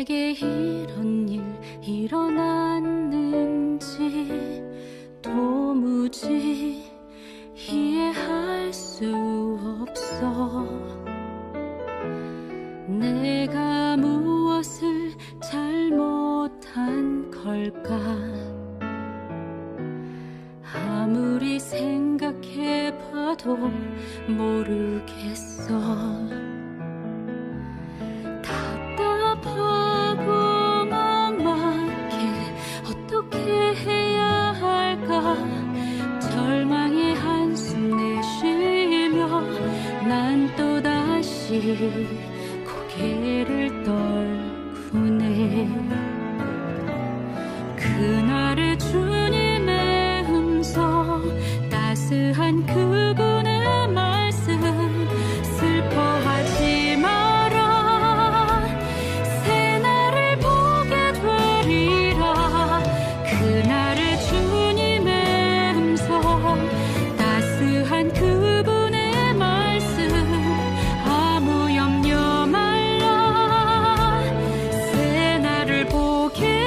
내게 이런 일 일어났는지 도무지 이해할 수 없어. 내가 무엇을 잘못한 걸까? 아무리 생각해봐도 모르겠어. 답답하고 막막해. 어떻게 해야 할까? 절망의 한숨 내쉬며 난 또다시 고개를 떨구네. 그날의 주님의 음성, 따스한 그분의 말씀, 슬퍼하지 마라, 새날을 보게 되리라. 그날의 주님의 음성, 따스한 그분의 말씀, 아무 염려 말라, 새날을 보게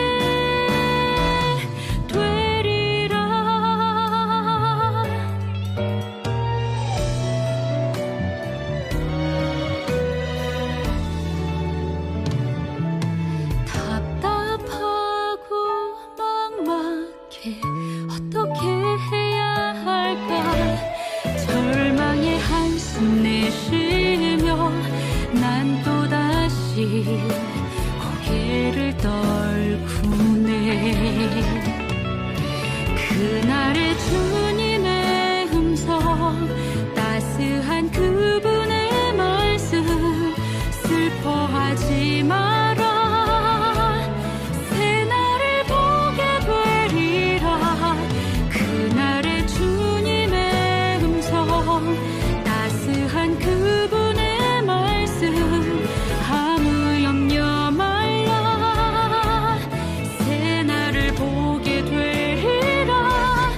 어떻게 해야 할까? 절망의 한숨 내쉬며 난 또다시 고개를 떨구네. 그날의 주님의 음성, 따스한 그분의 말씀, 슬퍼하지 마라, 따스한 그분의 말씀, 아무 염려 말라, 새날을 보게 되리라.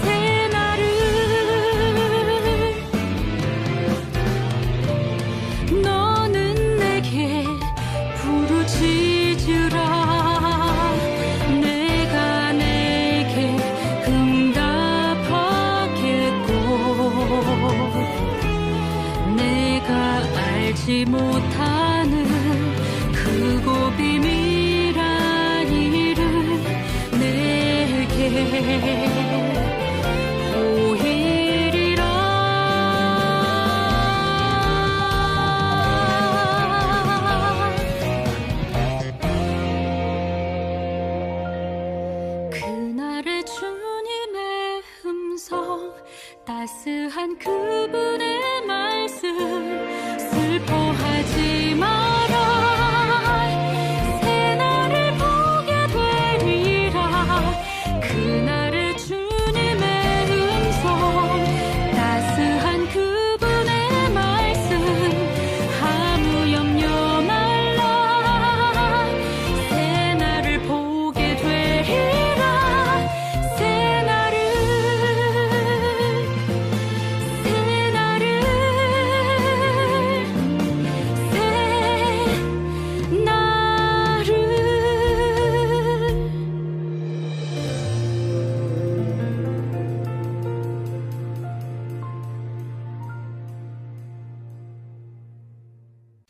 새날을 너는 내게 부르짖으라. 내가 내게 내가 알지 못하는 크고 비밀한 일을 내게 보이리라. 그날의 주님의 음성, 따스한 그분의 말씀, 슬퍼하지 마라, 새날을 보게 되리라. 그날의 주님의 음성, 따스한 그분의 말씀, 아무 염려 말라, 새날을 보게 되리라. 새날을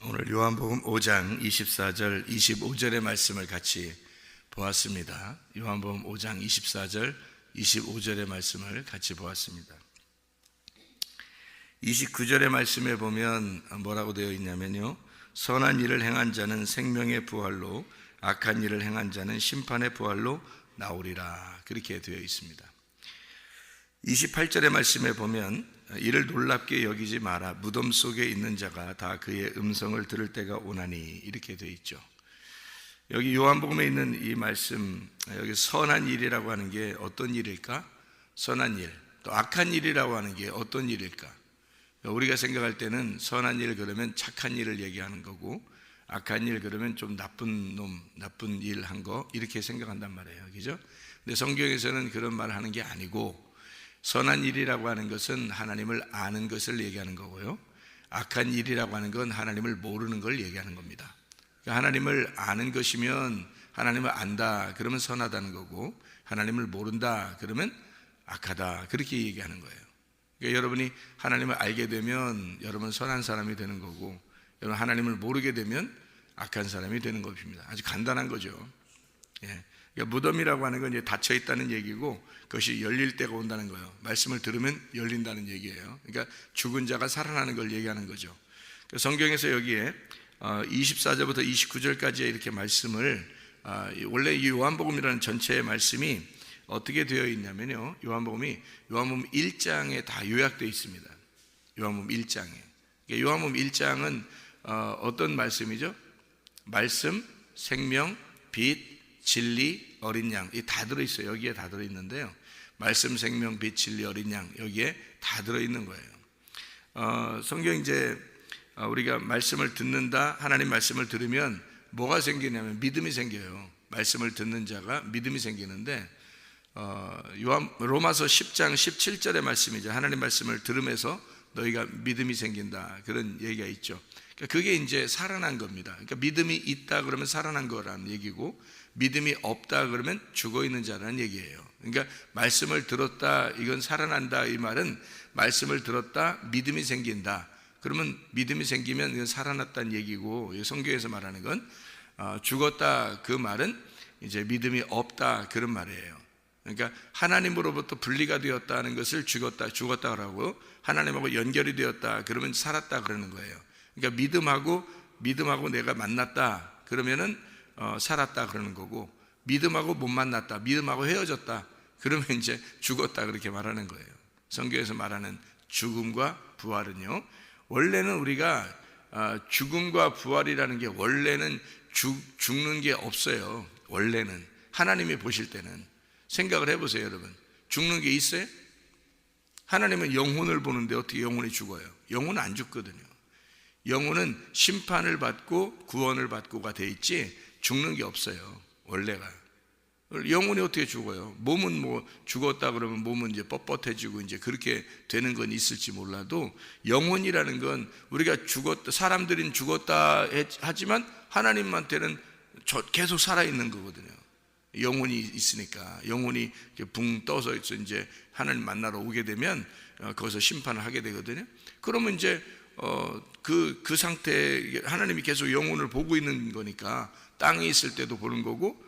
오늘 요한복음 5장 24절 25절의 말씀을 같이 보았습니다. 요한복음 5장 24절 25절의 말씀을 같이 보았습니다. 29절의 말씀에 보면 뭐라고 되어 있냐면요, 선한 일을 행한 자는 생명의 부활로, 악한 일을 행한 자는 심판의 부활로 나오리라, 그렇게 되어 있습니다. 28절의 말씀에 보면 이를 놀랍게 여기지 마라, 무덤 속에 있는 자가 다 그의 음성을 들을 때가 오나니, 이렇게 되어 있죠. 여기 요한복음에 있는 이 말씀, 여기 선한 일이라고 하는 게 어떤 일일까? 선한 일. 또 악한 일이라고 하는 게 어떤 일일까? 우리가 생각할 때는 선한 일 그러면 착한 일을 얘기하는 거고, 악한 일 그러면 좀 나쁜 놈, 나쁜 일 한 거, 이렇게 생각한단 말이에요. 그죠? 근데 성경에서는 그런 말을 하는 게 아니고, 선한 일이라고 하는 것은 하나님을 아는 것을 얘기하는 거고요, 악한 일이라고 하는 건 하나님을 모르는 걸 얘기하는 겁니다. 그러니까 하나님을 아는 것이면 하나님을 안다 그러면 선하다는 거고, 하나님을 모른다 그러면 악하다 그렇게 얘기하는 거예요. 그러니까 여러분이 하나님을 알게 되면 여러분 선한 사람이 되는 거고, 여러분 하나님을 모르게 되면 악한 사람이 되는 것입니다. 아주 간단한 거죠. 예. 그러니까 무덤이라고 하는 건 이제 닫혀 있다는 얘기고, 그것이 열릴 때가 온다는 거예요. 말씀을 들으면 열린다는 얘기예요. 그러니까 죽은 자가 살아나는 걸 얘기하는 거죠. 성경에서 여기에 24절부터 29절까지 이렇게 말씀을, 원래 이 요한복음이라는 전체의 말씀이 어떻게 되어 있냐면요, 요한복음 1장에 다 요약되어 있습니다. 요한복음 1장에. 그러니까 요한복음 1장은 어떤 말씀이죠? 말씀, 생명, 빛, 진리, 어린 양, 이 다 들어있어요. 여기에 다 들어있는데요, 말씀, 생명, 빛, 진리, 어린 양, 여기에 다 들어있는 거예요. 성경 이제 우리가 말씀을 듣는다, 하나님 말씀을 들으면 뭐가 생기냐면 믿음이 생겨요. 말씀을 듣는 자가 믿음이 생기는데, 로마서 10장 17절의 말씀이죠. 하나님 말씀을 들으면서 너희가 믿음이 생긴다, 그런 얘기가 있죠. 그러니까 그게 이제 살아난 겁니다. 그러니까 믿음이 있다 그러면 살아난 거라는 얘기고, 믿음이 없다 그러면 죽어 있는 자라는 얘기예요. 그러니까 말씀을 들었다, 이건 살아난다, 이 말은 말씀을 들었다, 믿음이 생긴다, 그러면 믿음이 생기면 이건 살아났다는 얘기고, 성경에서 말하는 건 죽었다, 그 말은 이제 믿음이 없다, 그런 말이에요. 그러니까 하나님으로부터 분리가 되었다는 것을 죽었다라고, 하나님하고 연결이 되었다 그러면 살았다 그러는 거예요. 그러니까 믿음하고 내가 만났다 그러면은 살았다 그러는 거고, 믿음하고 못 만났다, 믿음하고 헤어졌다 그러면 이제 죽었다 그렇게 말하는 거예요. 성경에서 말하는 죽음과 부활은요, 원래는 우리가 죽음과 부활이라는 게 원래는 죽는 게 없어요. 원래는 하나님이 보실 때는 생각을 해보세요. 여러분, 죽는 게 있어요? 하나님은 영혼을 보는데 어떻게 영혼이 죽어요? 영혼은 안 죽거든요. 영혼은 심판을 받고 구원을 받고가 돼 있지 죽는 게 없어요. 원래가. 영혼이 어떻게 죽어요? 몸은 뭐 죽었다 그러면 몸은 이제 뻣뻣해지고 이제 그렇게 되는 건 있을지 몰라도, 영혼이라는 건 우리가 사람들은 죽었다 하지만 하나님한테는 계속 살아있는 거거든요. 영혼이 있으니까. 영혼이 붕 떠서 이제 하나님 만나러 오게 되면 거기서 심판을 하게 되거든요. 그러면 이제 그 상태, 하나님이 계속 영혼을 보고 있는 거니까, 땅에 있을 때도 보는 거고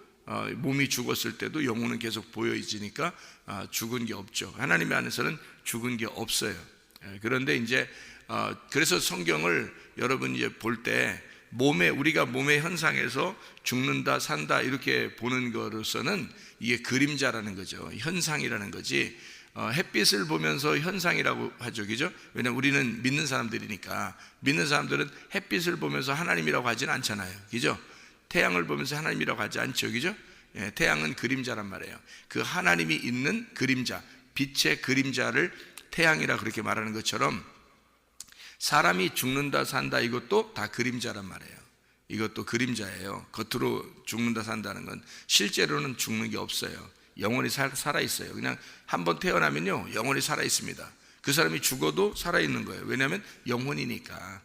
몸이 죽었을 때도 영혼은 계속 보여 있으니까 죽은 게 없죠. 하나님 안에서는 죽은 게 없어요. 그런데 이제 그래서 성경을 여러분 이제 볼 때 우리가 몸의 현상에서 죽는다 산다 이렇게 보는 거로서는 이게 그림자라는 거죠. 현상이라는 거지, 햇빛을 보면서 현상이라고 하죠. 그죠? 왜냐하면 우리는 믿는 사람들이니까. 믿는 사람들은 햇빛을 보면서 하나님이라고 하지는 않잖아요. 그죠? 태양을 보면서 하나님이라고 하지 않죠. 그죠? 예, 태양은 그림자란 말이에요. 그 하나님이 있는 그림자, 빛의 그림자를 태양이라 그렇게 말하는 것처럼, 사람이 죽는다 산다 이것도 다 그림자란 말이에요. 이것도 그림자예요. 겉으로 죽는다 산다는 건 실제로는 죽는 게 없어요. 영혼이 살아있어요. 그냥 한번 태어나면요, 영혼이 살아있습니다. 그 사람이 죽어도 살아있는 거예요. 왜냐하면 영혼이니까.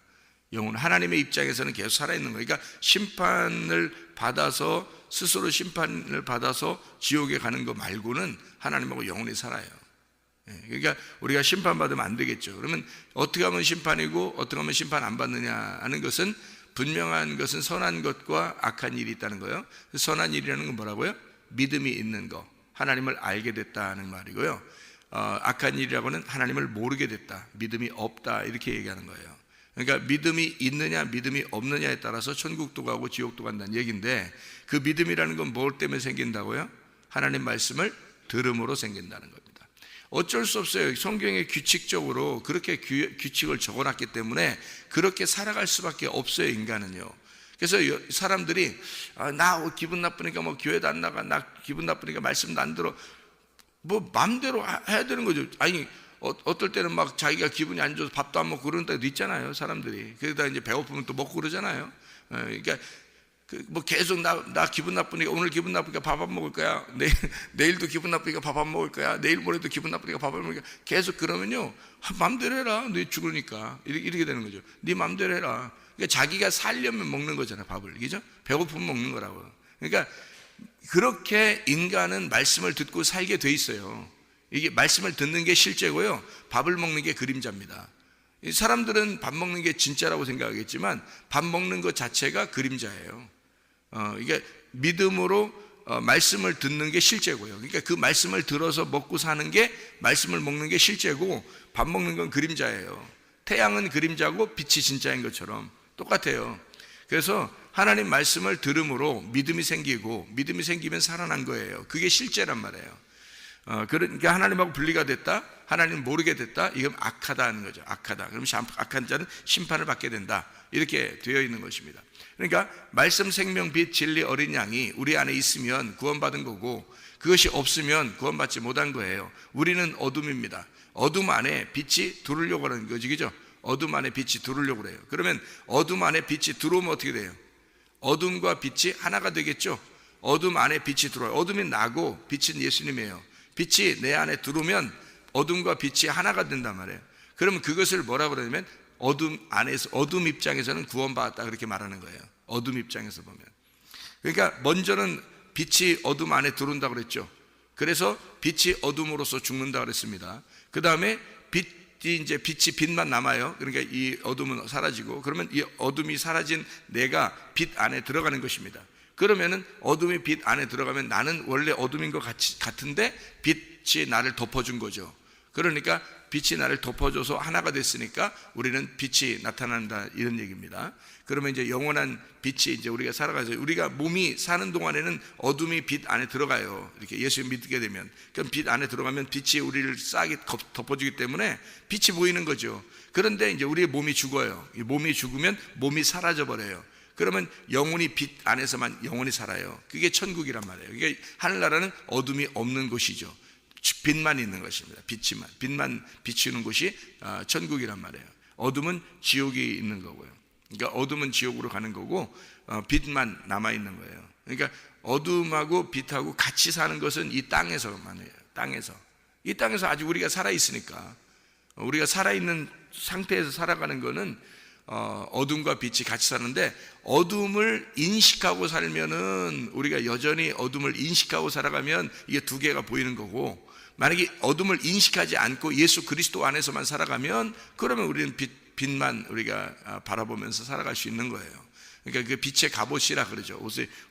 영혼, 하나님의 입장에서는 계속 살아있는 거예요. 그러니까 심판을 받아서, 스스로 심판을 받아서 지옥에 가는 거 말고는 하나님하고 영혼이 살아요. 그러니까 우리가 심판받으면 안 되겠죠. 그러면 어떻게 하면 심판이고 어떻게 하면 심판 안 받느냐 하는 것은, 분명한 것은 선한 것과 악한 일이 있다는 거예요. 선한 일이라는 건 뭐라고요? 믿음이 있는 거, 하나님을 알게 됐다는 말이고요. 악한 일이라고는 하나님을 모르게 됐다, 믿음이 없다, 이렇게 얘기하는 거예요. 그러니까 믿음이 있느냐 믿음이 없느냐에 따라서 천국도 가고 지옥도 간다는 얘기인데, 그 믿음이라는 건 뭘 때문에 생긴다고요? 하나님 말씀을 들음으로 생긴다는 겁니다. 어쩔 수 없어요. 성경에 규칙적으로 그렇게 규칙을 적어놨기 때문에 그렇게 살아갈 수밖에 없어요, 인간은요. 그래서 사람들이 나 기분 나쁘니까 뭐 교회도 안 나가, 나 기분 나쁘니까 말씀도 안 들어, 뭐 마음대로 해야 되는 거죠. 아니, 어떨 때는 막 자기가 기분이 안 좋아서 밥도 안 먹고 그러는 때도 있잖아요, 사람들이. 그러다 이제 배고프면 또 먹고 그러잖아요. 그러니까 뭐 계속 나 기분 나쁘니까 오늘 기분 나쁘니까 밥 안 먹을 거야. 내일도 기분 나쁘니까 밥 안 먹을 거야. 내일 모레도 기분 나쁘니까 밥 안 먹을 거야. 계속 그러면요, 맘대로 해라. 너 죽으니까 이렇게 되는 거죠. 네 맘대로 해라. 그러니까 자기가 살려면 먹는 거잖아, 밥을. 그죠? 배고프면 먹는 거라고. 그러니까 그렇게 인간은 말씀을 듣고 살게 돼 있어요. 이게 말씀을 듣는 게 실제고요, 밥을 먹는 게 그림자입니다. 사람들은 밥 먹는 게 진짜라고 생각하겠지만 밥 먹는 것 자체가 그림자예요. 이게 믿음으로 말씀을 듣는 게 실제고요. 그러니까 그 말씀을 들어서 먹고 사는 게, 말씀을 먹는 게 실제고 밥 먹는 건 그림자예요. 태양은 그림자고 빛이 진짜인 것처럼 똑같아요. 그래서 하나님 말씀을 들음으로 믿음이 생기고, 믿음이 생기면 살아난 거예요. 그게 실제란 말이에요. 그러니까 하나님하고 분리가 됐다, 하나님 모르게 됐다, 이건 악하다 하는 거죠. 악하다. 그럼 악한 자는 심판을 받게 된다, 이렇게 되어 있는 것입니다. 그러니까 말씀, 생명, 빛, 진리, 어린 양이 우리 안에 있으면 구원받은 거고, 그것이 없으면 구원받지 못한 거예요. 우리는 어둠입니다. 어둠 안에 빛이 들어오려고 하는 거지, 그죠? 어둠 안에 빛이 들어오려고 그래요. 그러면 어둠 안에 빛이 들어오면 어떻게 돼요? 어둠과 빛이 하나가 되겠죠. 어둠 안에 빛이 들어와요. 어둠이 나고 빛은 예수님이에요. 빛이 내 안에 들어오면 어둠과 빛이 하나가 된단 말이에요. 그러면 그것을 뭐라고 그러냐면, 어둠 안에서, 어둠 입장에서는 구원받았다, 그렇게 말하는 거예요. 어둠 입장에서 보면. 그러니까 먼저는 빛이 어둠 안에 들어온다고 그랬죠. 그래서 빛이 어둠으로서 죽는다 그랬습니다. 그 다음에 이제 빛이 빛만 남아요. 그러니까 이 어둠은 사라지고, 그러면 이 어둠이 사라진 내가 빛 안에 들어가는 것입니다. 그러면은 어둠이 빛 안에 들어가면 나는 원래 어둠인 것 같은데 빛이 나를 덮어준 거죠. 그러니까 빛이 나를 덮어줘서 하나가 됐으니까 우리는 빛이 나타난다, 이런 얘기입니다. 그러면 이제 영원한 빛이 이제 우리가 살아가서, 우리가 몸이 사는 동안에는 어둠이 빛 안에 들어가요. 이렇게 예수 믿게 되면. 그럼 빛 안에 들어가면 빛이 우리를 싹이 덮어주기 때문에 빛이 보이는 거죠. 그런데 이제 우리의 몸이 죽어요. 이 몸이 죽으면 몸이 사라져 버려요. 그러면 영혼이 빛 안에서만 영원히 살아요. 그게 천국이란 말이에요. 그러니까 하늘나라는 어둠이 없는 곳이죠. 빛만 있는 것입니다. 빛만 비추는 곳이 천국이란 말이에요. 어둠은 지옥이 있는 거고요. 그러니까 어둠은 지옥으로 가는 거고, 빛만 남아 있는 거예요. 그러니까 어둠하고 빛하고 같이 사는 것은 이 땅에서만 해요. 이 땅에서 아직 우리가 살아 있으니까, 우리가 살아 있는 상태에서 살아가는 거는 어둠과 빛이 같이 사는데, 어둠을 인식하고 살면은, 우리가 여전히 어둠을 인식하고 살아가면 이게 두 개가 보이는 거고, 만약에 어둠을 인식하지 않고 예수 그리스도 안에서만 살아가면, 그러면 우리는 빛만 우리가 바라보면서 살아갈 수 있는 거예요. 그러니까 그 빛의 갑옷이라 그러죠.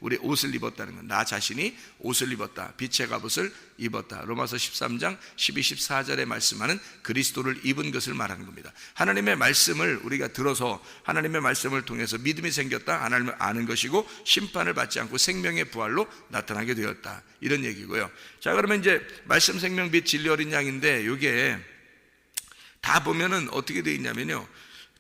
우리 옷을 입었다는 건, 나 자신이 옷을 입었다, 빛의 갑옷을 입었다. 로마서 13장 12, 14절에 말씀하는 그리스도를 입은 것을 말하는 겁니다. 하나님의 말씀을 우리가 들어서, 하나님의 말씀을 통해서 믿음이 생겼다, 하나님을 아는 것이고, 심판을 받지 않고 생명의 부활로 나타나게 되었다, 이런 얘기고요. 자, 그러면 이제 말씀, 생명, 빛, 진리, 어린 양인데, 이게 다 보면은 어떻게 되어 있냐면요,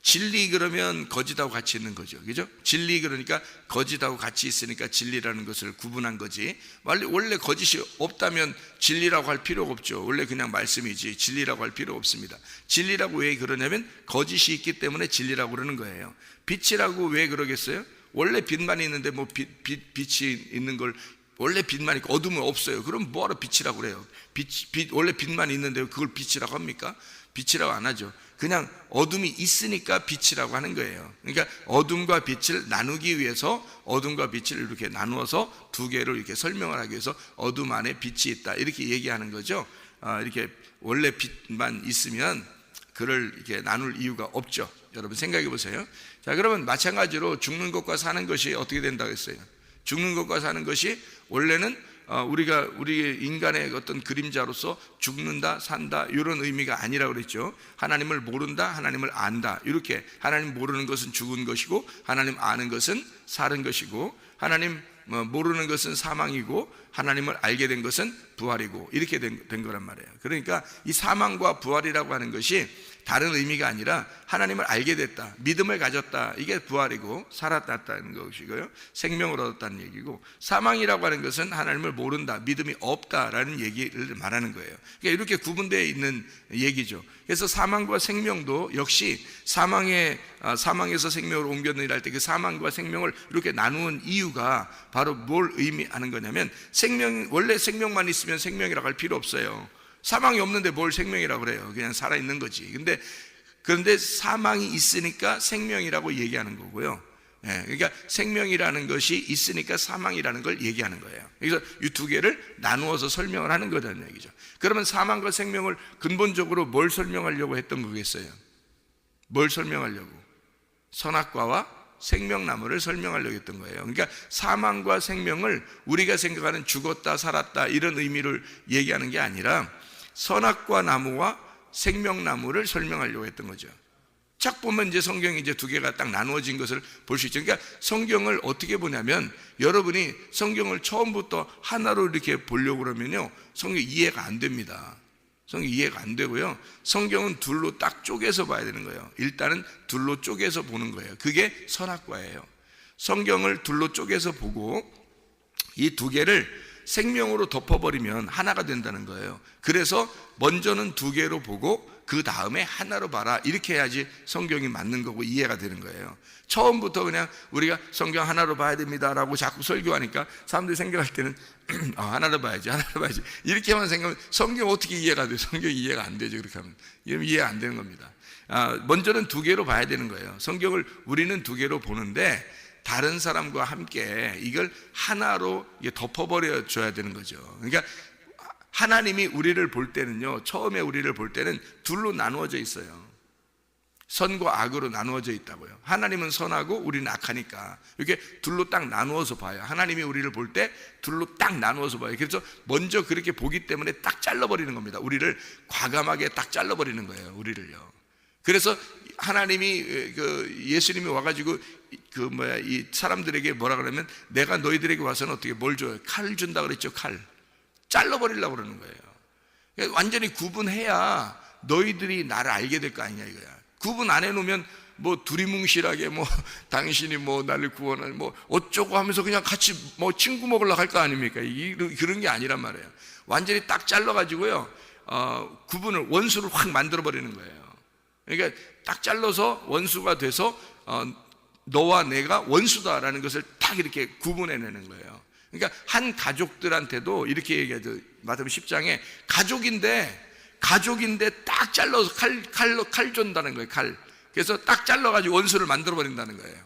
진리 그러면 거짓하고 같이 있는 거죠. 그죠? 진리 그러니까 거짓하고 같이 있으니까 진리라는 것을 구분한 거지. 원래 거짓이 없다면 진리라고 할 필요가 없죠. 원래 그냥 말씀이지 진리라고 할 필요 없습니다. 진리라고 왜 그러냐면 거짓이 있기 때문에 진리라고 그러는 거예요. 빛이라고 왜 그러겠어요? 원래 빛만 있는데 뭐 빛이 있는 걸, 원래 빛만 있고 어둠은 없어요. 그럼 뭐하러 빛이라고 그래요? 원래 빛만 있는데 그걸 빛이라고 합니까? 빛이라고 안 하죠. 그냥 어둠이 있으니까 빛이라고 하는 거예요. 그러니까 어둠과 빛을 나누기 위해서, 어둠과 빛을 이렇게 나누어서 두 개를 이렇게 설명을 하기 위해서 어둠 안에 빛이 있다, 이렇게 얘기하는 거죠. 이렇게 원래 빛만 있으면 그를 이렇게 나눌 이유가 없죠. 여러분 생각해 보세요. 자, 그러면 마찬가지로 죽는 것과 사는 것이 어떻게 된다고 했어요? 죽는 것과 사는 것이 원래는 우리 인간의 어떤 그림자로서 죽는다, 산다, 이런 의미가 아니라고 그랬죠. 하나님을 모른다, 하나님을 안다, 이렇게. 하나님 모르는 것은 죽은 것이고, 하나님 아는 것은 사는 것이고, 하나님 모르는 것은 사망이고, 하나님을 알게 된 것은 부활이고, 이렇게 된 거란 말이에요. 그러니까 이 사망과 부활이라고 하는 것이 다른 의미가 아니라 하나님을 알게 됐다, 믿음을 가졌다, 이게 부활이고 살았다는 것이고요, 생명을 얻었다는 얘기고, 사망이라고 하는 것은 하나님을 모른다, 믿음이 없다라는 얘기를 말하는 거예요. 그러니까 이렇게 구분되어 있는 얘기죠. 그래서 사망과 생명도 역시 사망에서 생명으로 옮겼느니라 할 때 그 사망과 생명을 이렇게 나누는 이유가 바로 뭘 의미하는 거냐면, 원래 생명만 있으면 생명이라고 할 필요 없어요. 사망이 없는데 뭘 생명이라고 그래요? 그냥 살아있는 거지. 그런데 사망이 있으니까 생명이라고 얘기하는 거고요. 그러니까 생명이라는 것이 있으니까 사망이라는 걸 얘기하는 거예요. 그래서 이 두 개를 나누어서 설명을 하는 거라는 얘기죠. 그러면 사망과 생명을 근본적으로 뭘 설명하려고 했던 거겠어요? 뭘 설명하려고? 선악과와 생명나무를 설명하려고 했던 거예요. 그러니까 사망과 생명을 우리가 생각하는 죽었다 살았다 이런 의미를 얘기하는 게 아니라 선악과 나무와 생명나무를 설명하려고 했던 거죠. 쫙 보면 이제 성경이 이제 두 개가 딱 나누어진 것을 볼 수 있죠. 그러니까 성경을 어떻게 보냐면, 여러분이 성경을 처음부터 하나로 이렇게 보려고 그러면요, 성경 이해가 안 됩니다. 성경 이해가 안 되고요, 성경은 둘로 딱 쪼개서 봐야 되는 거예요. 일단은 둘로 쪼개서 보는 거예요. 그게 선악과예요. 성경을 둘로 쪼개서 보고 이 두 개를 생명으로 덮어버리면 하나가 된다는 거예요. 그래서 먼저는 두 개로 보고 그 다음에 하나로 봐라, 이렇게 해야지 성경이 맞는 거고 이해가 되는 거예요. 처음부터 그냥 우리가 성경 하나로 봐야 됩니다 라고 자꾸 설교하니까 사람들이 생각할 때는 하나로 봐야지 이렇게만 생각하면 성경 어떻게 이해가 돼요? 성경이 이해가 안 되죠. 그렇게 하면 이해가 안 되는 겁니다. 먼저는 두 개로 봐야 되는 거예요. 성경을 우리는 두 개로 보는데 다른 사람과 함께 이걸 하나로 덮어버려 줘야 되는 거죠. 그러니까 하나님이 우리를 볼 때는요, 처음에 우리를 볼 때는 둘로 나누어져 있어요. 선과 악으로 나누어져 있다고요. 하나님은 선하고 우리는 악하니까 이렇게 둘로 딱 나누어서 봐요. 하나님이 우리를 볼 때 둘로 딱 나누어서 봐요. 그래서 먼저 그렇게 보기 때문에 딱 잘라버리는 겁니다. 우리를 과감하게 딱 잘라버리는 거예요, 우리를요. 그래서 하나님이 예수님이 와가지고 이 사람들에게 뭐라 그러면, 내가 너희들에게 와서는 어떻게 뭘 줘요? 칼을 준다 그랬죠. 칼 잘라버리려고 그러는 거예요. 완전히 구분해야 너희들이 나를 알게 될 거 아니냐 이거야. 구분 안 해놓으면 뭐 두리뭉실하게 당신이 나를 구원할 어쩌고 하면서 그냥 같이 친구 먹으려고 할 거 아닙니까? 그런 게 아니란 말이에요. 완전히 딱 잘라가지고요, 구분을, 원수를 확 만들어버리는 거예요. 그러니까 딱 잘라서 원수가 돼서 너와 내가 원수다라는 것을 딱 이렇게 구분해내는 거예요. 그러니까 한 가족들한테도 이렇게 얘기하죠. 마태복음 10장에 가족인데 딱 잘라서 칼 준다는 거예요. 칼. 그래서 딱 잘라가지고 원수를 만들어버린다는 거예요.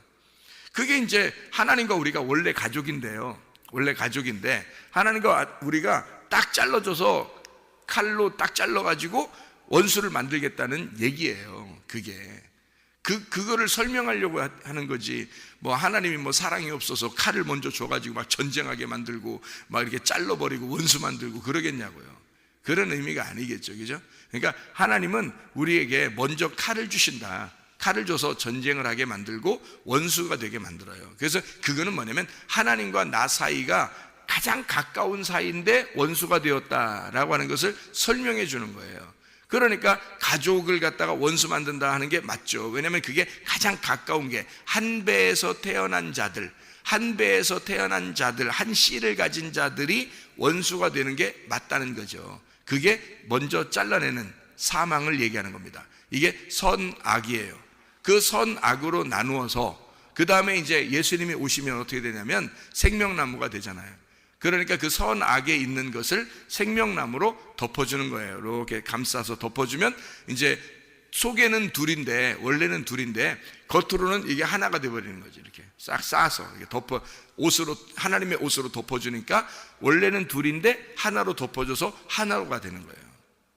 그게 이제 하나님과 우리가 원래 가족인데요. 원래 가족인데 하나님과 우리가 딱 잘라줘서 칼로 딱 잘라가지고 원수를 만들겠다는 얘기예요. 그거를 설명하려고 하는 거지. 하나님이 사랑이 없어서 칼을 먼저 줘가지고 막 전쟁하게 만들고 막 이렇게 잘라버리고 원수 만들고 그러겠냐고요. 그런 의미가 아니겠죠. 그죠? 그러니까 하나님은 우리에게 먼저 칼을 주신다. 칼을 줘서 전쟁을 하게 만들고 원수가 되게 만들어요. 그래서 그거는 뭐냐면 하나님과 나 사이가 가장 가까운 사이인데 원수가 되었다라고 하는 것을 설명해 주는 거예요. 그러니까 가족을 갖다가 원수 만든다 하는 게 맞죠. 왜냐하면 그게 가장 가까운 게 한 배에서 태어난 자들, 한 씨를 가진 자들이 원수가 되는 게 맞다는 거죠. 그게 먼저 잘라내는 사망을 얘기하는 겁니다. 이게 선악이에요. 그 선악으로 나누어서 그 다음에 이제 예수님이 오시면 어떻게 되냐면 생명나무가 되잖아요. 그러니까 그 선악에 있는 것을 생명나무로 덮어주는 거예요. 이렇게 감싸서 덮어주면 이제 속에는 둘인데, 원래는 둘인데 겉으로는 이게 하나가 되어버리는 거죠. 이렇게 싹 싸서 이렇게 하나님의 옷으로 덮어주니까 원래는 둘인데 하나로 덮어줘서 하나가 되는 거예요.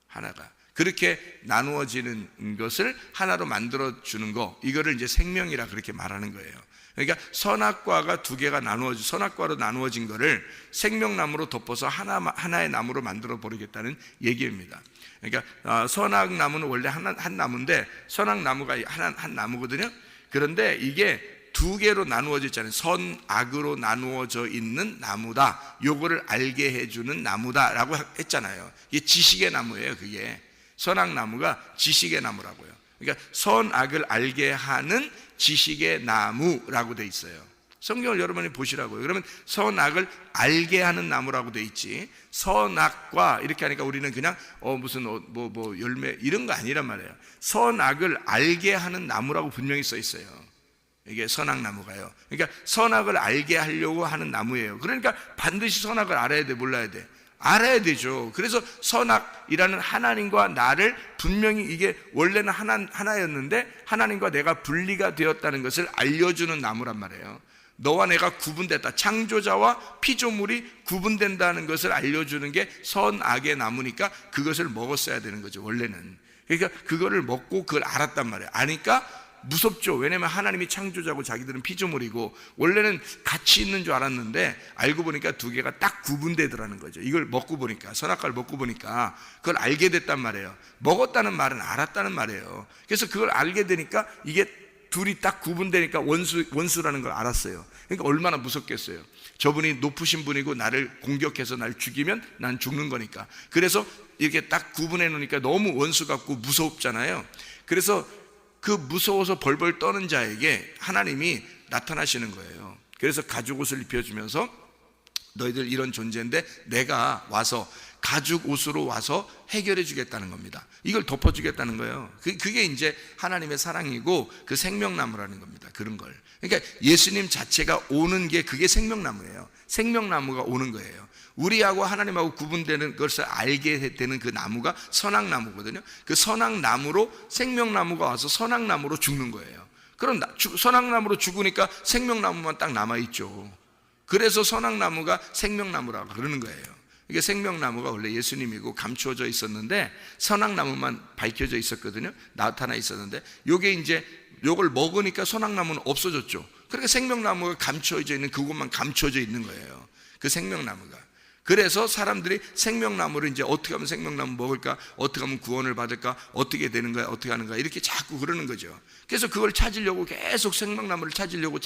하나가. 그렇게 나누어지는 것을 하나로 만들어주는 거, 이거를 이제 생명이라 그렇게 말하는 거예요. 그러니까 선악과가 두 개가 선악과로 나누어진 거를 생명나무로 덮어서 하나의 나무로 만들어 버리겠다는 얘기입니다. 그러니까 선악나무는 원래 한 나무인데 선악나무가 한 나무거든요. 그런데 이게 두 개로 나누어져 있잖아요. 선악으로 나누어져 있는 나무다, 요거를 알게 해주는 나무다라고 했잖아요. 이게 지식의 나무예요. 그게 선악나무가 지식의 나무라고요. 그러니까 선악을 알게 하는 지식의 나무라고 돼 있어요. 성경을 여러분이 보시라고요. 그러면 선악을 알게 하는 나무라고 돼 있지, 선악과 이렇게 하니까 우리는 그냥 무슨 뭐 열매 이런 거 아니란 말이에요. 선악을 알게 하는 나무라고 분명히 써 있어요. 이게 선악나무가요. 그러니까 선악을 알게 하려고 하는 나무예요. 그러니까 반드시 선악을 알아야 돼, 몰라야 돼? 알아야 되죠. 그래서 선악이라는 하나님과 나를 분명히, 이게 원래는 하나였는데 하나님과 내가 분리가 되었다는 것을 알려주는 나무란 말이에요. 너와 내가 구분됐다, 창조자와 피조물이 구분된다는 것을 알려주는 게 선악의 나무니까 그것을 먹었어야 되는 거죠, 원래는. 그러니까 그거를 먹고 그걸 알았단 말이에요. 아니까 무섭죠. 왜냐면 하나님이 창조자고 자기들은 피조물이고, 원래는 같이 있는 줄 알았는데 알고 보니까 두 개가 딱 구분되더라는 거죠. 이걸 먹고 보니까, 선악과를 먹고 보니까 그걸 알게 됐단 말이에요. 먹었다는 말은 알았다는 말이에요. 그래서 그걸 알게 되니까 이게 둘이 딱 구분되니까 원수라는 걸 알았어요. 그러니까 얼마나 무섭겠어요. 저분이 높으신 분이고 나를 공격해서 날 죽이면 난 죽는 거니까. 그래서 이렇게 딱 구분해 놓으니까 너무 원수 같고 무섭잖아요. 그래서 그 무서워서 벌벌 떠는 자에게 하나님이 나타나시는 거예요. 그래서 가죽 옷을 입혀주면서 너희들 이런 존재인데 내가 와서 가죽 옷으로 와서 해결해 주겠다는 겁니다. 이걸 덮어주겠다는 거예요. 그게 이제 하나님의 사랑이고 그 생명나무라는 겁니다. 그런 걸. 그러니까 예수님 자체가 오는 게 그게 생명나무예요. 생명나무가 오는 거예요. 우리하고 하나님하고 구분되는 것을 알게 되는 그 나무가 선악나무거든요. 그 선악나무로 생명나무가 와서 선악나무로 죽는 거예요. 그럼 선악나무로 죽으니까 생명나무만 딱 남아있죠. 그래서 선악나무가 생명나무라고 그러는 거예요. 이게 생명나무가 원래 예수님이고 감추어져 있었는데 선악나무만 밝혀져 있었거든요. 나타나 있었는데 요게 이제 요걸 먹으니까 선악나무는 없어졌죠. 그러니까 생명나무가 감추어져 있는 그곳만 감추어져 있는 거예요. 그 생명나무가. 그래서 사람들이 생명나무를 이제 어떻게 하면 생명나무 먹을까? 어떻게 하면 구원을 받을까? 어떻게 되는 거야? 어떻게 하는 거야? 이렇게 자꾸 그러는 거죠. 그래서 그걸 찾으려고 계속 생명나무를 찾으려고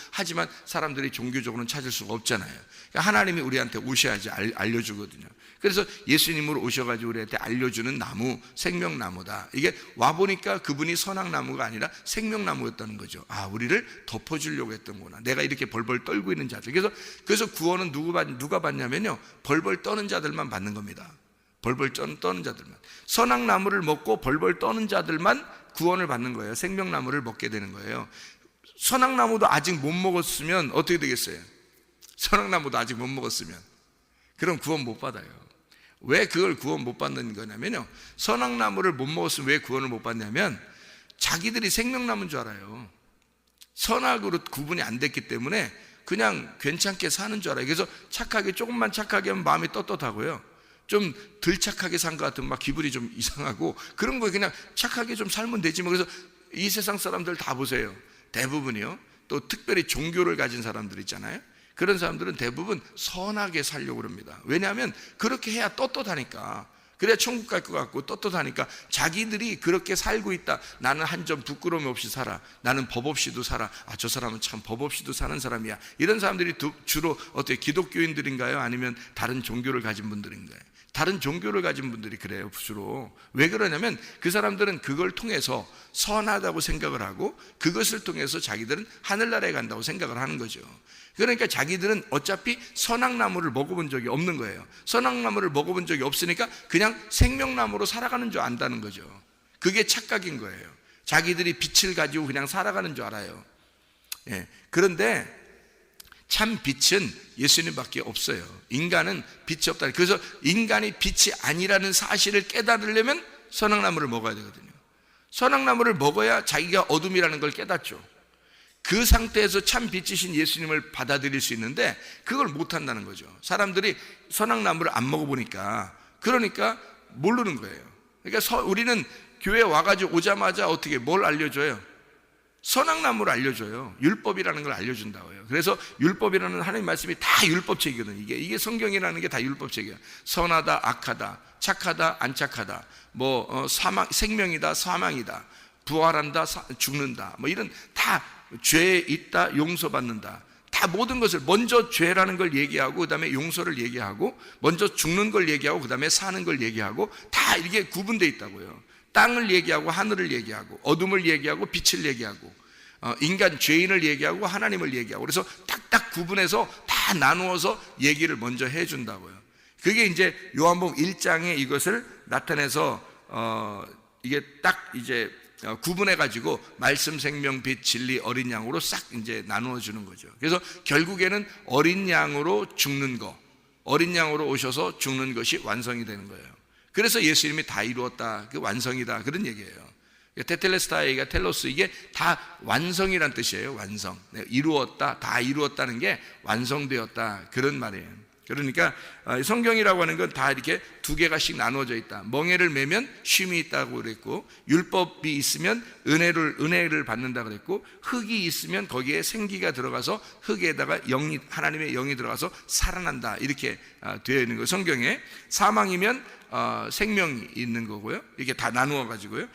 하지만 사람들이 종교적으로는 찾을 수가 없잖아요. 그러니까 하나님이 우리한테 오셔야지 알려주거든요. 그래서 예수님으로 오셔가지고 우리한테 알려주는 나무, 생명나무다. 이게 와보니까 그분이 선악나무가 아니라 생명나무였다는 거죠. 아, 우리를 덮어주려고 했던구나. 내가 이렇게 벌벌 떨고 있는 자들. 그래서 구원은 누가 받냐면요, 벌벌 떠는 자들만 받는 겁니다. 벌벌 떠는 자들만. 선악나무를 먹고 벌벌 떠는 자들만 구원을 받는 거예요. 생명나무를 먹게 되는 거예요. 선악나무도 아직 못 먹었으면 어떻게 되겠어요? 선악나무도 아직 못 먹었으면 그럼 구원 못 받아요. 왜 그걸 구원 못 받는 거냐면요, 선악나무를 못 먹었으면 왜 구원을 못 받냐면 자기들이 생명나무인 줄 알아요. 선악으로 구분이 안 됐기 때문에 그냥 괜찮게 사는 줄 알아요. 그래서 조금만 착하게 하면 마음이 떳떳하고요, 좀 덜 착하게 산 것 같으면 막 기분이 좀 이상하고 그런 거에 그냥 착하게 좀 살면 되지 뭐. 그래서 이 세상 사람들 다 보세요. 대부분이요, 또 특별히 종교를 가진 사람들 있잖아요. 그런 사람들은 대부분 선하게 살려고 합니다. 왜냐하면 그렇게 해야 떳떳하니까. 그래야 천국 갈 것 같고 떳떳하니까 자기들이 그렇게 살고 있다. 나는 한 점 부끄러움 없이 살아. 나는 법 없이도 살아. 아, 저 사람은 참 법 없이도 사는 사람이야. 이런 사람들이 주로 어떻게 기독교인들인가요? 아니면 다른 종교를 가진 분들인가요? 다른 종교를 가진 분들이 그래요, 주로. 왜 그러냐면 그 사람들은 그걸 통해서 선하다고 생각을 하고 그것을 통해서 자기들은 하늘나라에 간다고 생각을 하는 거죠. 그러니까 자기들은 어차피 선악나무를 먹어본 적이 없는 거예요. 선악나무를 먹어본 적이 없으니까 그냥 생명나무로 살아가는 줄 안다는 거죠. 그게 착각인 거예요. 자기들이 빛을 가지고 그냥 살아가는 줄 알아요. 예. 그런데 참 빛은 예수님밖에 없어요. 인간은 빛이 없다. 그래서 인간이 빛이 아니라는 사실을 깨달으려면 선악나무를 먹어야 되거든요. 선악나무를 먹어야 자기가 어둠이라는 걸 깨닫죠. 그 상태에서 참 빛이신 예수님을 받아들일 수 있는데 그걸 못한다는 거죠. 사람들이 선악나무를 안 먹어보니까, 그러니까 모르는 거예요. 그러니까 우리는 교회 와가지고 오자마자 어떻게 뭘 알려줘요? 선악나무를 알려줘요. 율법이라는 걸 알려준다고요. 그래서 율법이라는 하나님 말씀이 다 율법책이거든요. 이게 성경이라는 게 다 율법책이에요. 선하다, 악하다, 착하다, 안 착하다, 생명이다, 사망이다, 부활한다, 죽는다, 이런 다 죄에 있다, 용서받는다, 다 다 모든 것을 먼저 죄라는 걸 얘기하고 그다음에 용서를 얘기하고 먼저 죽는 걸 얘기하고 그다음에 사는 걸 얘기하고 다 이게 구분되어 있다고요. 땅을 얘기하고 하늘을 얘기하고 어둠을 얘기하고 빛을 얘기하고 인간 죄인을 얘기하고 하나님을 얘기하고 그래서 딱딱 구분해서 다 나누어서 얘기를 먼저 해준다고요. 그게 이제 요한복음 1장에 이것을 나타내서 이게 딱 이제 구분해 가지고 말씀, 생명, 빛, 진리, 어린 양으로 싹 이제 나누어 주는 거죠. 그래서 결국에는 어린 양으로 죽는 거, 어린 양으로 오셔서 죽는 것이 완성이 되는 거예요. 그래서 예수님이 다 이루었다, 그 완성이다 그런 얘기예요. 테텔레스타이가 텔로스, 이게 다 완성이란 뜻이에요. 완성, 이루었다, 다 이루었다는 게 완성되었다 그런 말이에요. 그러니까 성경이라고 하는 건 다 이렇게 두 개가씩 나누어져 있다. 멍에를 매면 쉼이 있다고 그랬고, 율법이 있으면 은혜를 받는다 그랬고, 흙이 있으면 거기에 생기가 들어가서 흙에다가 하나님의 영이 들어가서 살아난다 이렇게 되어 있는 거예요. 성경에 사망이면 생명이 있는 거고요. 이렇게 다 나누어 가지고요.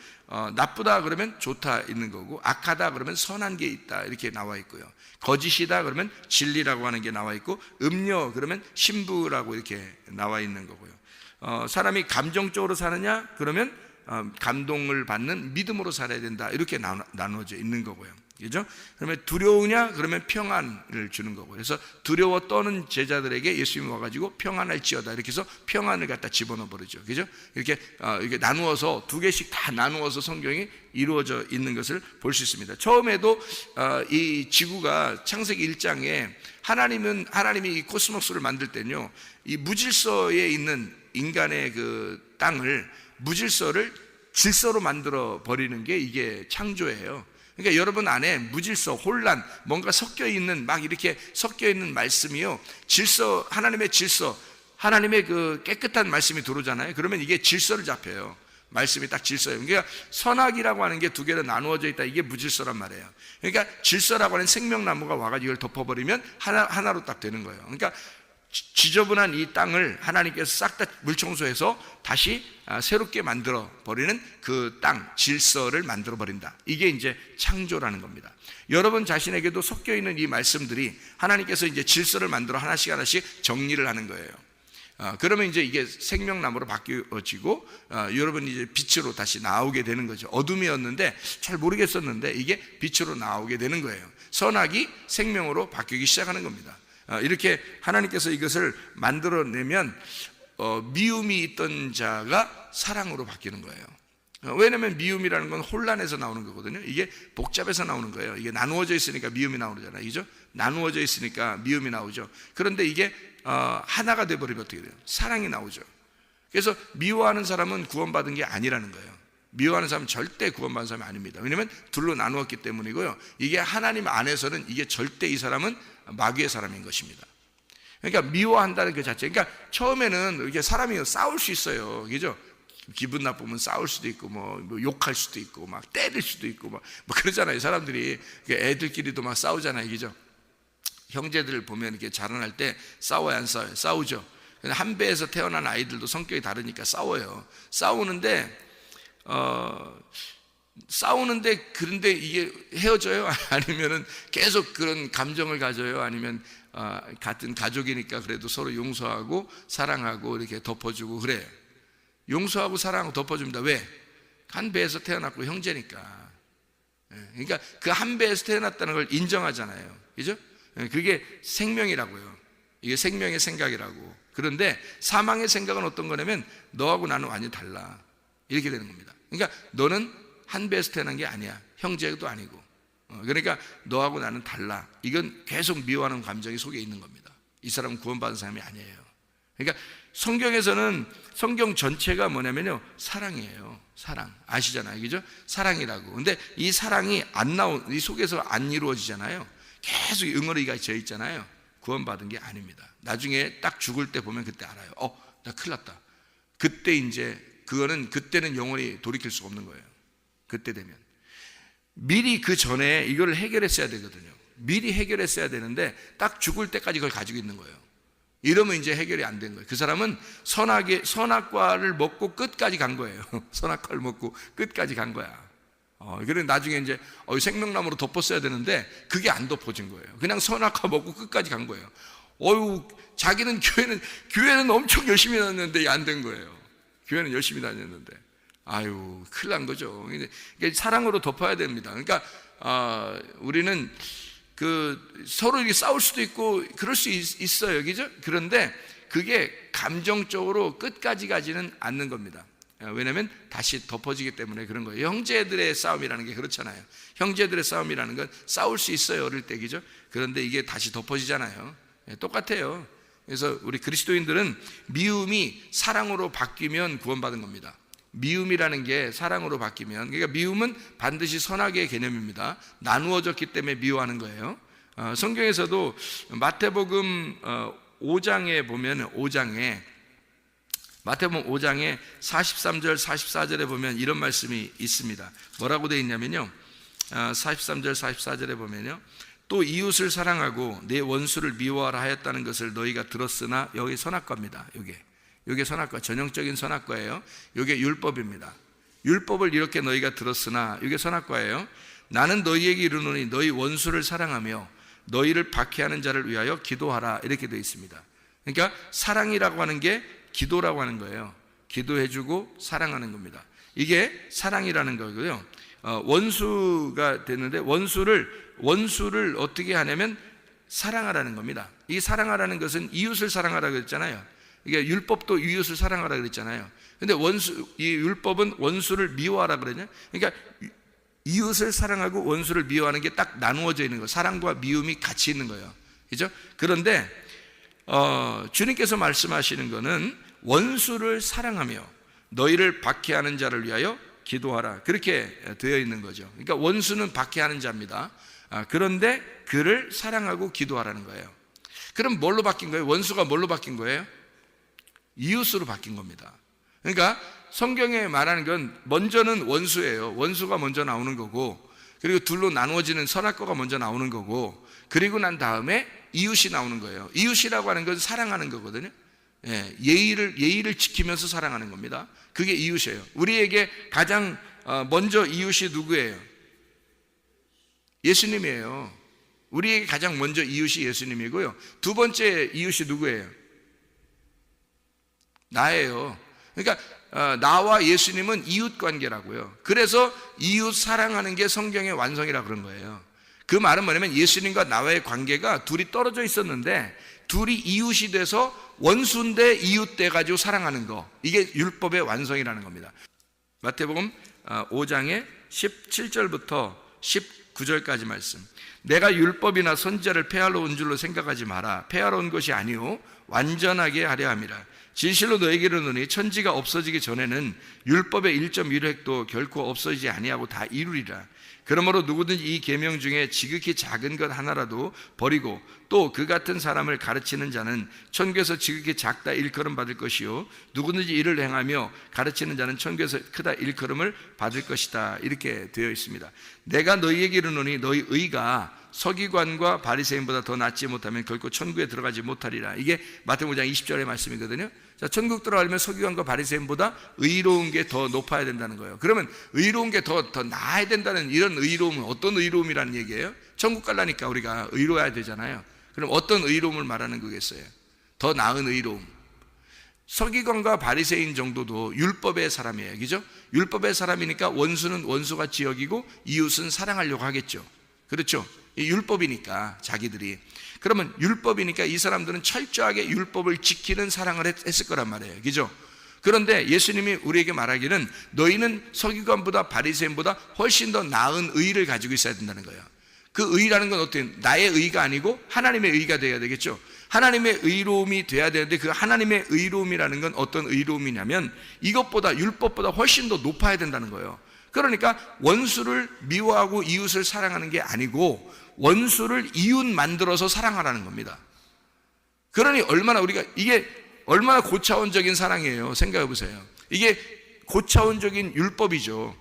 나쁘다 그러면 좋다 있는 거고, 악하다 그러면 선한 게 있다 이렇게 나와 있고요. 거짓이다 그러면 진리라고 하는 게 나와 있고, 음녀 그러면 신부라고 이렇게 나와 있는 거고요. 사람이 감정적으로 사느냐 그러면 감동을 받는 믿음으로 살아야 된다 이렇게 나누어져 있는 거고요. 그죠? 그러면 두려우냐 그러면 평안을 주는 거고, 그래서 두려워 떠는 제자들에게 예수님이 와가지고 평안할지어다 이렇게 해서 평안을 갖다 집어넣어 버리죠. 그죠? 이렇게 나누어서 두 개씩 다 나누어서 성경이 이루어져 있는 것을 볼 수 있습니다. 처음에도 이 지구가 창세기 1장에 하나님이 이 코스모스를 만들 때는요, 이 무질서에 있는 인간의 그 땅을 무질서를 질서로 만들어 버리는 게 이게 창조예요. 그러니까 여러분 안에 무질서, 혼란, 뭔가 섞여 있는, 막 이렇게 섞여 있는 말씀이요, 질서, 하나님의 질서, 하나님의 그 깨끗한 말씀이 들어오잖아요. 그러면 이게 질서를 잡혀요. 말씀이 딱 질서예요. 그러니까 선악이라고 하는 게 두 개로 나누어져 있다, 이게 무질서란 말이에요. 그러니까 질서라고 하는 생명나무가 와가지고 이걸 덮어버리면 하나로 딱 되는 거예요. 그러니까 지저분한 이 땅을 하나님께서 싹 다 물청소해서 다시 새롭게 만들어 버리는 그 땅, 질서를 만들어 버린다. 이게 이제 창조라는 겁니다. 여러분 자신에게도 섞여 있는 이 말씀들이 하나님께서 이제 질서를 만들어 하나씩 정리를 하는 거예요. 그러면 이제 이게 생명나무로 바뀌어지고, 여러분이 이제 빛으로 다시 나오게 되는 거죠. 어둠이었는데 잘 모르겠었는데 이게 빛으로 나오게 되는 거예요. 선악이 생명으로 바뀌기 시작하는 겁니다. 이렇게 하나님께서 이것을 만들어내면 미움이 있던 자가 사랑으로 바뀌는 거예요. 왜냐하면 미움이라는 건 혼란에서 나오는 거거든요. 이게 복잡해서 나오는 거예요. 이게 나누어져 있으니까 미움이 나오잖아요. 그죠? 나누어져 있으니까 미움이 나오죠. 그런데 이게 하나가 돼버리면 어떻게 돼요? 사랑이 나오죠. 그래서 미워하는 사람은 구원받은 게 아니라는 거예요. 미워하는 사람은 절대 구원받은 사람이 아닙니다. 왜냐하면 둘로 나누었기 때문이고요. 이게 하나님 안에서는 이게 절대 이 사람은 마귀의 사람인 것입니다. 그러니까 미워한다는 그 자체, 그러니까 처음에는 이렇게 사람이 싸울 수 있어요. 그죠? 기분 나쁘면 싸울 수도 있고, 뭐 욕할 수도 있고, 막 때릴 수도 있고, 뭐 그러잖아요. 사람들이 애들끼리도 막 싸우잖아요. 그죠? 형제들 보면 이렇게 자라날 때 싸워야 안 싸워요? 싸우죠. 한 배에서 태어난 아이들도 성격이 다르니까 싸워요. 싸우는데 그런데 이게 헤어져요? 아니면은 계속 그런 감정을 가져요? 아니면 같은 가족이니까 그래도 서로 용서하고 사랑하고 이렇게 덮어주고 그래요? 용서하고 사랑하고 덮어줍니다. 왜? 한 배에서 태어났고 형제니까. 그러니까 그 한 배에서 태어났다는 걸 인정하잖아요. 그죠? 그게 생명이라고요. 이게 생명의 생각이라고. 그런데 사망의 생각은 어떤 거냐면 너하고 나는 완전히 달라, 이렇게 되는 겁니다. 그러니까 너는 한 배에서 태어난 게 아니야. 형제도 아니고. 그러니까 너하고 나는 달라. 이건 계속 미워하는 감정이 속에 있는 겁니다. 이 사람은 구원받은 사람이 아니에요. 그러니까 성경에서는 성경 전체가 뭐냐면요, 사랑이에요. 사랑. 아시잖아요. 그죠? 사랑이라고. 근데 이 사랑이 이 속에서 안 이루어지잖아요. 계속 응어리가 져 있잖아요. 구원받은 게 아닙니다. 나중에 딱 죽을 때 보면 그때 알아요. 나 큰일 났다. 그때는 영원히 돌이킬 수 없는 거예요. 그때 되면. 미리 그 전에 이걸 해결했어야 되거든요. 미리 해결했어야 되는데 딱 죽을 때까지 그걸 가지고 있는 거예요. 이러면 이제 해결이 안 된 거예요. 그 사람은 선악과를 먹고 끝까지 간 거예요. 선악과를 먹고 끝까지 간 거야. 그래 나중에 이제 생명나무로 덮었어야 되는데 그게 안 덮어진 거예요. 그냥 선악과 먹고 끝까지 간 거예요. 자기는 교회는 엄청 열심히 다녔는데 안 된 거예요. 교회는 열심히 다녔는데 큰일 난 거죠. 그러니까 사랑으로 덮어야 됩니다. 그러니까 우리는 서로 이렇게 싸울 수도 있고 그럴 수 있어요, 그죠? 그런데 그게 감정적으로 끝까지 가지는 않는 겁니다. 왜냐하면 다시 덮어지기 때문에 그런 거예요. 형제들의 싸움이라는 게 그렇잖아요. 형제들의 싸움이라는 건 싸울 수 있어요, 어릴 때, 그죠? 그런데 이게 다시 덮어지잖아요. 똑같아요. 그래서 우리 그리스도인들은 미움이 사랑으로 바뀌면 구원받은 겁니다. 미움이라는 게 사랑으로 바뀌면, 그러니까 미움은 반드시 선악의 개념입니다. 나누어졌기 때문에 미워하는 거예요. 성경에서도 마태복음 5장에 보면 마태복음 5장에 43절 44절에 보면 이런 말씀이 있습니다. 뭐라고 되어 있냐면요, 43절 44절에 보면요, 또 이웃을 사랑하고 내 원수를 미워하라 하였다는 것을 너희가 들었으나, 여기 선악과입니다. 이게 선악과, 전형적인 선악과예요. 이게 율법입니다. 율법을 이렇게 너희가 들었으나, 이게 선악과예요. 나는 너희에게 이르노니 너희 원수를 사랑하며 너희를 박해하는 자를 위하여 기도하라, 이렇게 되어 있습니다. 그러니까 사랑이라고 하는 게 기도라고 하는 거예요. 기도해주고 사랑하는 겁니다. 이게 사랑이라는 거고요. 원수가 되는데 원수를 어떻게 하냐면 사랑하라는 겁니다. 이 사랑하라는 것은 이웃을 사랑하라 그랬잖아요. 이게 율법도 이웃을 사랑하라 그랬잖아요. 근데 이 율법은 원수를 미워하라 그러냐? 그러니까 이웃을 사랑하고 원수를 미워하는 게 딱 나누어져 있는 거예요. 사랑과 미움이 같이 있는 거예요. 그죠? 그런데 주님께서 말씀하시는 거는 원수를 사랑하며 너희를 박해하는 자를 위하여 기도하라, 그렇게 되어 있는 거죠. 그러니까 원수는 박해하는 자입니다. 그런데 그를 사랑하고 기도하라는 거예요. 그럼 뭘로 바뀐 거예요? 원수가 뭘로 바뀐 거예요? 이웃으로 바뀐 겁니다. 그러니까 성경에 말하는 건 먼저는 원수예요. 원수가 먼저 나오는 거고, 그리고 둘로 나누어지는 선악과가 먼저 나오는 거고, 그리고 난 다음에 이웃이 나오는 거예요. 이웃이라고 하는 건 사랑하는 거거든요. 예의를 지키면서 사랑하는 겁니다. 그게 이웃이에요. 우리에게 가장 먼저 이웃이 누구예요? 예수님이에요. 우리에게 가장 먼저 이웃이 예수님이고요. 두 번째 이웃이 누구예요? 나예요. 그러니까 나와 예수님은 이웃 관계라고요. 그래서 이웃 사랑하는 게 성경의 완성이라 그런 거예요. 그 말은 뭐냐면 예수님과 나와의 관계가 둘이 떨어져 있었는데 둘이 이웃이 돼서 원수인데 이웃 돼 가지고 사랑하는 거, 이게 율법의 완성이라는 겁니다. 마태복음 5장의 17절부터 19절까지 말씀. 내가 율법이나 선지자를 폐하러 온 줄로 생각하지 마라. 폐하러 온 것이 아니오 완전하게 하려 함이라. 진실로 너에게 이르노니 천지가 없어지기 전에는 율법의 1.1획도 결코 없어지지 아니하고 다 이루리라. 그러므로 누구든지 이 계명 중에 지극히 작은 것 하나라도 버리고 또 그 같은 사람을 가르치는 자는 천국에서 지극히 작다 일컬음 받을 것이요 누구든지 이를 행하며 가르치는 자는 천국에서 크다 일컬음을 받을 것이다, 이렇게 되어 있습니다. 내가 너희에게 이르노니 너희 의가 서기관과 바리새인보다 더 낫지 못하면 결코 천국에 들어가지 못하리라. 이게 마태복음 5장 20절의 말씀이거든요. 자, 천국 들어가려면 서기관과 바리새인보다 의로운 게 더 높아야 된다는 거예요. 그러면 의로운 게 더 나아야 된다는 이런 의로움은 어떤 의로움이라는 얘기예요? 천국 가려니까 우리가 의로워야 되잖아요. 그럼 어떤 의로움을 말하는 거겠어요? 더 나은 의로움. 서기관과 바리새인 정도도 율법의 사람이에요. 그죠? 율법의 사람이니까 원수는 원수같이 여기고 이웃은 사랑하려고 하겠죠. 그렇죠? 이 율법이니까 자기들이. 그러면 율법이니까 이 사람들은 철저하게 율법을 지키는 사랑을 했을 거란 말이에요. 그죠? 그런데 예수님이 우리에게 말하기는 너희는 서기관보다 바리새인보다 훨씬 더 나은 의를 가지고 있어야 된다는 거예요. 그 의라는 건 어때요? 나의 의가 아니고 하나님의 의가 되어야 되겠죠. 하나님의 의로움이 돼야 되는데 그 하나님의 의로움이라는 건 어떤 의로움이냐면 이것보다 율법보다 훨씬 더 높아야 된다는 거예요. 그러니까 원수를 미워하고 이웃을 사랑하는 게 아니고 원수를 이웃 만들어서 사랑하라는 겁니다. 그러니 이게 얼마나 고차원적인 사랑이에요. 생각해 보세요. 이게 고차원적인 율법이죠.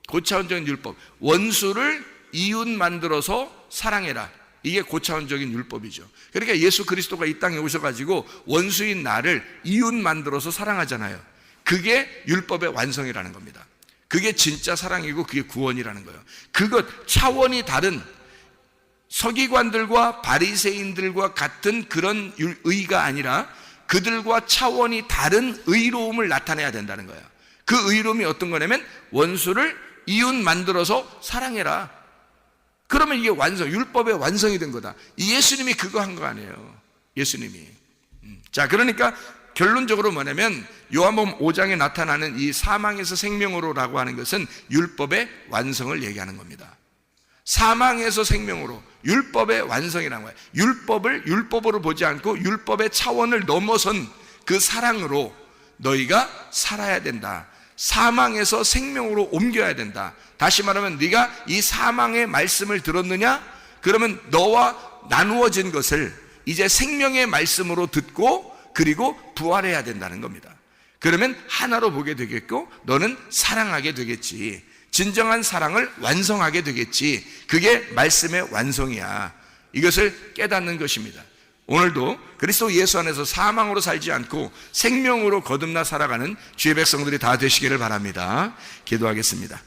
고차원적인 율법. 원수를 이웃 만들어서 사랑해라. 이게 고차원적인 율법이죠. 그러니까 예수 그리스도가 이 땅에 오셔가지고 원수인 나를 이웃 만들어서 사랑하잖아요. 그게 율법의 완성이라는 겁니다. 그게 진짜 사랑이고 그게 구원이라는 거예요. 그것 차원이 다른 서기관들과 바리새인들과 같은 그런 의가 아니라 그들과 차원이 다른 의로움을 나타내야 된다는 거예요. 그 의로움이 어떤 거냐면 원수를 이웃 만들어서 사랑해라. 그러면 이게 율법의 완성이 된 거다. 이 예수님이 그거 한 거 아니에요. 예수님이. 자, 그러니까 결론적으로 뭐냐면 요한복음 5장에 나타나는 이 사망에서 생명으로라고 하는 것은 율법의 완성을 얘기하는 겁니다. 사망에서 생명으로, 율법의 완성이라는 거예요. 율법을 율법으로 보지 않고 율법의 차원을 넘어선 그 사랑으로 너희가 살아야 된다. 사망에서 생명으로 옮겨야 된다. 다시 말하면 네가 이 사망의 말씀을 들었느냐? 그러면 너와 나누어진 것을 이제 생명의 말씀으로 듣고 그리고 부활해야 된다는 겁니다. 그러면 하나로 보게 되겠고 너는 사랑하게 되겠지. 진정한 사랑을 완성하게 되겠지. 그게 말씀의 완성이야. 이것을 깨닫는 것입니다. 오늘도 그리스도 예수 안에서 사망으로 살지 않고 생명으로 거듭나 살아가는 주의 백성들이 다 되시기를 바랍니다. 기도하겠습니다.